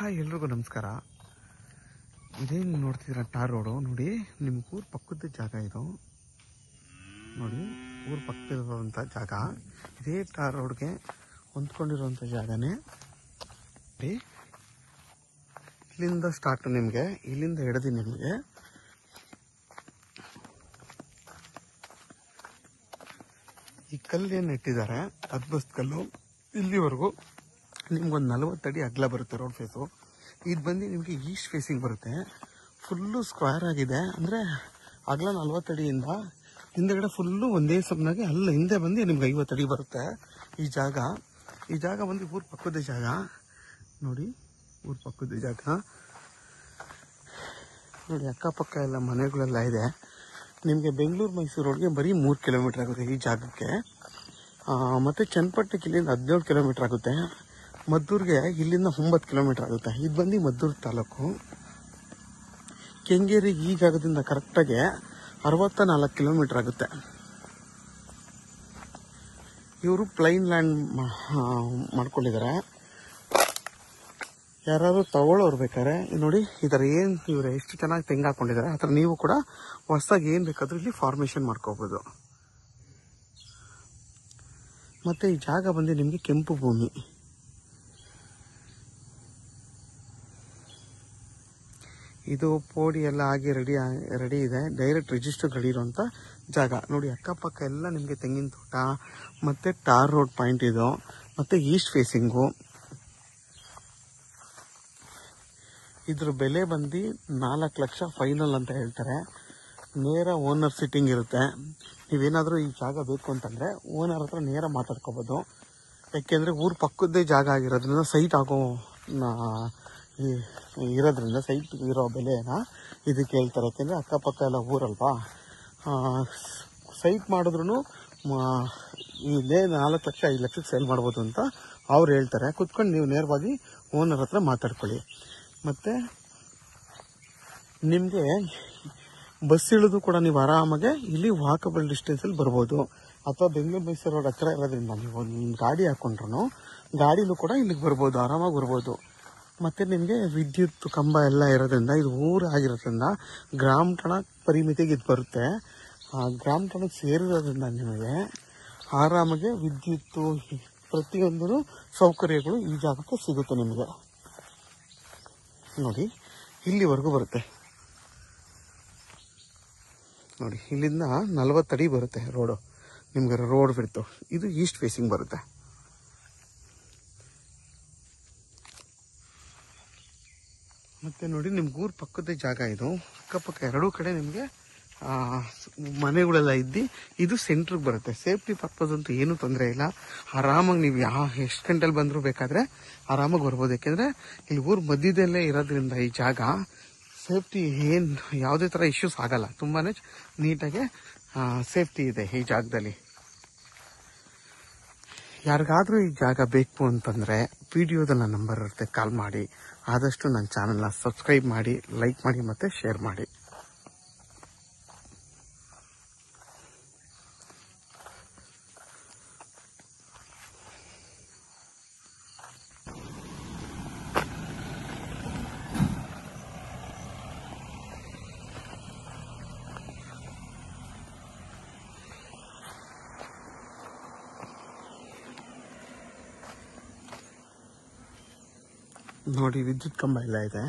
Hi ಎಲ್ರಿಗೂ ನಮಸ್ಕಾರ. ಇದೇನು ನೋಡ್ತಿದ್ದೀರ ಟಾರ್ ರೋಡು ನೋಡಿ, ನಿಮ್ಗೆ ಊರು ಪಕ್ಕದ ಜಾಗ ಇದು ನೋಡಿ. ಊರು ಪಕ್ಕದಲ್ಲಿರುವಂಥ ಜಾಗ ಇದೇ ಟಾರ್ ರೋಡ್ಗೆ ಹೊಂದ್ಕೊಂಡಿರುವಂಥ ಜಾಗನೇ ನೋಡಿ. ಇಲ್ಲಿಂದ ಸ್ಟಾರ್ಟ್, ನಿಮಗೆ ಇಲ್ಲಿಂದ ಹಿಡಿದು ನಿಮಗೆ ಈ ಕಲ್ಲು ಏನು ಇಟ್ಟಿದ್ದಾರೆ ಅದ್ಭುತ ಕಲ್ಲು, ಇಲ್ಲಿವರೆಗೂ ನಿಮ್ಗೊಂದು 40 ಅಡಿ ಅಗಲ ಬರುತ್ತೆ ರೋಡ್ ಫೇಸು. ಇದು ಬಂದು ನಿಮಗೆ ಈಸ್ಟ್ ಫೇಸಿಂಗ್ ಬರುತ್ತೆ. ಫುಲ್ಲು ಸ್ಕ್ವೇರ್ ಆಗಿದೆ, ಅಂದರೆ ಅಗಲ 40 ಅಡಿಯಿಂದ ಹಿಂದೆಗಡೆ ಫುಲ್ಲು ಒಂದೇ ಸಮನಾಗಿ ಅಲ್ಲ ಹಿಂದೆ ಬಂದು ನಿಮ್ಗೆ 50 ಅಡಿ ಬರುತ್ತೆ ಈ ಜಾಗ. ಈ ಜಾಗ ಬಂದು ಊರ ಪಕ್ಕದ ಜಾಗ ನೋಡಿ, ಊರ ಪಕ್ಕದ ಜಾಗ ನೋಡಿ. ಅಕ್ಕಪಕ್ಕ ಎಲ್ಲ ಮನೆಗಳೆಲ್ಲ ಇದೆ. ನಿಮಗೆ ಬೆಂಗಳೂರು ಮೈಸೂರು ರೋಡ್ಗೆ ಬರೀ 3 ಕಿಲೋಮೀಟ್ರ್ ಆಗುತ್ತೆ ಈ ಜಾಗಕ್ಕೆ. ಮತ್ತು ಚನ್ನಪಟ್ಟಣಕ್ಕೆ ಇಲ್ಲಿಂದ 17 ಕಿಲೋಮೀಟ್ರ್ ಆಗುತ್ತೆ. ಮದ್ದೂರಿಗೆ ಇಲ್ಲಿಂದ 9 ಕಿಲೋಮೀಟ್ರ್ ಆಗುತ್ತೆ. ಇದು ಬಂದು ಮದ್ದೂರು ತಾಲೂಕು. ಕೆಂಗೇರಿಗೆ ಈ ಜಾಗದಿಂದ ಕರೆಕ್ಟಾಗಿ 64 ಕಿಲೋಮೀಟ್ರ್ ಆಗುತ್ತೆ. ಇವರು ಪ್ಲೈನ್ ಲ್ಯಾಂಡ್ ಮಾಡ್ಕೊಂಡಿದ್ದಾರೆ. ಯಾರಾದ್ರು ತಗೊಳ್ಳೋರು ಬೇಕಾದ್ರೆ ನೋಡಿ, ಈ ಥರ ಏನು ಇವರು ಎಷ್ಟು ಚೆನ್ನಾಗಿ ತೆಂಗು ಹಾಕೊಂಡಿದ್ದಾರೆ. ಆ ಥರ ನೀವು ಕೂಡ ಹೊಸದಾಗಿ ಏನು ಬೇಕಾದ್ರೂ ಇಲ್ಲಿ ಫಾರ್ಮೇಷನ್ ಮಾಡ್ಕೋಬೋದು. ಮತ್ತು ಈ ಜಾಗ ಬಂದು ನಿಮಗೆ ಕೆಂಪು ಭೂಮಿ. ಇದು ಪೋಡಿ ಎಲ್ಲ ಆಗಿ ರೆಡಿ ಇದೆ. ಡೈರೆಕ್ಟ್ ರಿಜಿಸ್ಟರ್ ರೆಡಿ ಇರುವಂಥ ಜಾಗ ನೋಡಿ. ಅಕ್ಕಪಕ್ಕ ಎಲ್ಲ ನಿಮಗೆ ತೆಂಗಿನ ತೋಟ ಮತ್ತು ಟಾರ್ ರೋಡ್ ಪಾಯಿಂಟ್ ಇದು, ಮತ್ತು ಈಸ್ಟ್ ಫೇಸಿಂಗು. ಇದ್ರ ಬೆಲೆ ಬಂದು 4 ಲಕ್ಷ ಫೈನಲ್ ಅಂತ ಹೇಳ್ತಾರೆ. ನೇರ ಓನರ್ ಸಿಟ್ಟಿಂಗ್ ಇರುತ್ತೆ. ನೀವೇನಾದರೂ ಈ ಜಾಗ ಬೇಕು ಅಂತಂದರೆ ಓನರ್ ಹತ್ರ ನೇರ ಮಾತಾಡ್ಕೋಬೋದು. ಯಾಕೆಂದರೆ ಊರು ಪಕ್ಕದ್ದೇ ಜಾಗ ಆಗಿರೋದ್ರಿಂದ ಸೈಟ್ ಆಗೋ ಇರೋದ್ರಿಂದ ಸೈಟ್ ಇರೋ ಬೆಲೆನ ಇದಕ್ಕೆ ಹೇಳ್ತಾರೆ. ಯಾಕೆಂದರೆ ಅಕ್ಕಪಕ್ಕ ಎಲ್ಲ ಊರಲ್ವಾ, ಸೈಟ್ ಮಾಡಿದ್ರು ಇಲ್ಲೇ 4 ಲಕ್ಷ 5 ಲಕ್ಷಕ್ಕೆ ಸೇಲ್ ಮಾಡ್ಬೋದು ಅಂತ ಅವ್ರು ಹೇಳ್ತಾರೆ. ಕುತ್ಕೊಂಡು ನೀವು ನೇರವಾಗಿ ಓನರ್ ಹತ್ರ ಮಾತಾಡ್ಕೊಳ್ಳಿ. ಮತ್ತು ನಿಮಗೆ ಬಸ್ ಇಳಿದು ಕೂಡ ನೀವು ಆರಾಮಾಗೆ ಇಲ್ಲಿ ವಾಕಬಲ್ ಡಿಸ್ಟೆನ್ಸಲ್ಲಿ ಬರ್ಬೋದು. ಅಥವಾ ಬೆಂಗಳೂರು ಮೈಸೂರು ರೋಡ್ ಹತ್ರ ಇರೋದ್ರಿಂದ ನೀವು ಒಂದು ಗಾಡಿ ಹಾಕ್ಕೊಂಡ್ರು ಗಾಡಿಲೂ ಕೂಡ ಇಲ್ಲಿಗೆ ಬರ್ಬೋದು, ಆರಾಮಾಗಿ ಬರ್ಬೋದು. ಮತ್ತು ನಿಮಗೆ ವಿದ್ಯುತ್ ಕಂಬ ಎಲ್ಲ ಇರೋದ್ರಿಂದ, ಇದು ಊರು ಆಗಿರೋದ್ರಿಂದ ಗ್ರಾಮ ಠಾಣ ಪರಿಮಿತಿಗೆ ಇದು ಬರುತ್ತೆ. ಗ್ರಾಮ ಠಾಣಕ್ಕೆ ಸೇರಿರೋದ್ರಿಂದ ನಿಮಗೆ ಆರಾಮಾಗೆ ವಿದ್ಯುತ್ತು ಪ್ರತಿಯೊಂದು ಸೌಕರ್ಯಗಳು ಈ ಜಾಗಕ್ಕೆ ಸಿಗುತ್ತೆ ನಿಮಗೆ. ನೋಡಿ ಇಲ್ಲಿವರೆಗೂ ಬರುತ್ತೆ ನೋಡಿ. ಇಲ್ಲಿಂದ 40 ಅಡಿ ಬರುತ್ತೆ ರೋಡು ನಿಮ್ಗೆ, ರೋಡ್ ಬಿಡ್ತು. ಇದು ಈಸ್ಟ್ ಫೇಸಿಂಗ್ ಬರುತ್ತೆ. ಮತ್ತು ನೋಡಿ, ನಿಮ್ಗೆ ಊರು ಪಕ್ಕದ ಜಾಗ ಇದು. ಅಕ್ಕಪಕ್ಕ ಎರಡೂ ಕಡೆ ನಿಮಗೆ ಮನೆಗಳೆಲ್ಲ ಇದ್ದು ಇದು ಸೆಂಟ್ರಿಗೆ ಬರುತ್ತೆ. ಸೇಫ್ಟಿ ಪರ್ಪಸ್ ಅಂತೂ ಏನೂ ತೊಂದರೆ ಇಲ್ಲ. ಆರಾಮಾಗಿ ನೀವು ಎಷ್ಟು ಗಂಟೆಲಿ ಬಂದರೂ ಬೇಕಾದರೆ ಆರಾಮಾಗಿ ಬರ್ಬೋದು. ಯಾಕೆಂದರೆ ಇಲ್ಲಿ ಊರು ಮಧ್ಯದಲ್ಲೇ ಇರೋದ್ರಿಂದ ಈ ಜಾಗ ಸೇಫ್ಟಿ ಏನು ಯಾವುದೇ ಥರ ಇಶ್ಯೂಸ್ ಆಗಲ್ಲ. ತುಂಬಾ ನೀಟಾಗಿ ಸೇಫ್ಟಿ ಇದೆ ಈ ಜಾಗದಲ್ಲಿ. ಯಾರಿಗಾದರೂ ಈ ಜಾಗ ಬೇಕು ಅಂತಂದರೆ ವಿಡಿಯೋದಲ್ಲಿ ನನ್ನ ನಂಬರ್ ಇರುತ್ತೆ, ಕಾಲ್ ಮಾಡಿ. ಆದಷ್ಟು ನನ್ನ ಚಾನಲ್ನ ಸಬ್ಸ್ಕ್ರೈಬ್ ಮಾಡಿ, ಲೈಕ್ ಮಾಡಿ ಮತ್ತು ಶೇರ್ ಮಾಡಿ. ನೋಡಿ ವಿದ್ಯುತ್ ಕಂಬ ಎಲ್ಲ ಇದೆ.